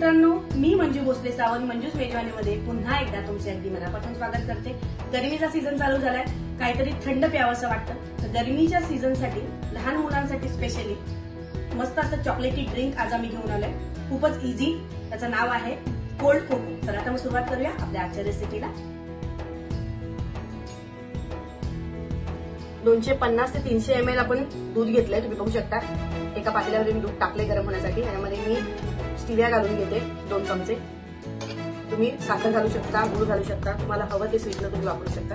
मित्रांनो, मी मंजू भोसले सावंत मंजूस मेजवानीमध्ये पुन्हा एकदा तुमचे अगदी मनापासून स्वागत करते। गरमीचा सीझन चालू झालाय, काहीतरी थंड प्यावंसं वाटतं, तर गरमीच्या सीझनसाठी लहान मुलांसाठी स्पेशली मस्त असं चॉकलेटी ड्रिंक आज आम्ही घेऊन आलोय। खूपच इझी, त्याचं नाव आहे कोल्ड कोको। चला आता मग सुरुवात करूया आपल्या आजच्या रेसिपीला। 250 ते 300 ml आपण दूध घेतलंय, तुम्ही बघू शकता। एका पातेल्यामध्ये मी दूध टाकले गरम होण्यासाठी। यामध्ये मी स्टिविया घालून घेते 2 चमचे। तुम्ही साखर घालू शकता, गूळ घालू शकता, तुम्हाला हवं ते स्वीटनर तुम्ही वापरू शकता।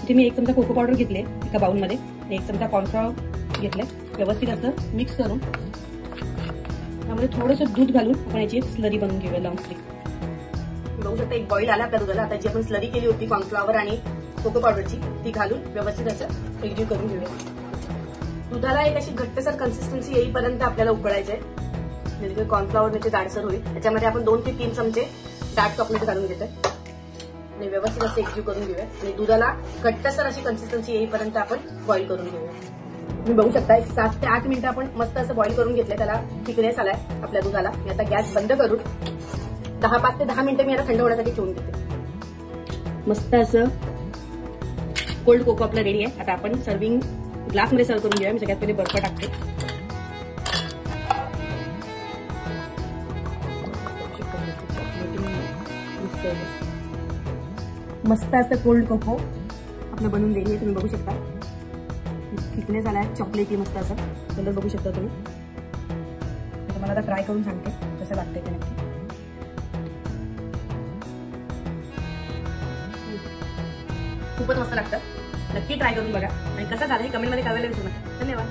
इथे मी 1 चमचा कोको पावडर घेतले एका बाउल मध्ये, 1 चमचा कॉर्नफ्लॉवर घेतले। व्यवस्थित असं मिक्स करून त्यामध्ये थोडंसं दूध घालून आपण याची स्लरी बनवून घेऊया लॉंग स्टिक। बघू शकता एक बॉईल आला आपल्या दुधाला। आता जी आपण स्लरी केली होती कॉर्नफ्लॉवर आणि कोको पावडरची, ती घालून व्यवस्थित असं एकजीव करून घेऊया। दुधाला एक अशी घट्टसर कन्सिस्टन्सी येईपर्यंत आपल्याला उकळायचंय, म्हणजे कॉर्नफ्लॉवर त्याचे जाडसर होईल। त्याच्यामध्ये आपण 2 ते 3 चमचे डार्क चॉकलेट घालून घेतोय आणि व्यवस्थित असं एकजीव करून घेऊया। आणि दुधाला घट्टसर अशी कन्सिस्टन्सी येईपर्यंत आपण बॉईल करून घेऊया। तुम्ही बघू शकता एक 7 ते 8 मिनिटं आपण मस्त असं बॉईल करून घेतलंय, त्याला थिकनेस आलाय आपल्या दुधाला। मी आता गॅस बंद करून 5 ते 10 मिनिटं मी याला थंड होण्यासाठी ठेवून घेते। मस्त असं कोल्ड कोको आपला रेडी आहे। आता आपण सर्विंग ग्लास मध्ये सर्व करून घेऊया। मी सगळ्यात पहिले बर्फ टाकते। मस्त असं कोल्ड कोको आपलं बनवून रेडी आहे, तुम्ही बघू शकता। थिकनेस आलाय चॉकलेटी, मस्त असं कलर बघू शकता तुम्ही। तुम्हाला आता ट्राय करून सांगते कसं लागतंय ते नक्की। खूपच मस्त लागतं, नक्की ट्राय करून बघा आणि कसं झालं हे कमेंट मध्ये कळवायला विसरू नका। धन्यवाद।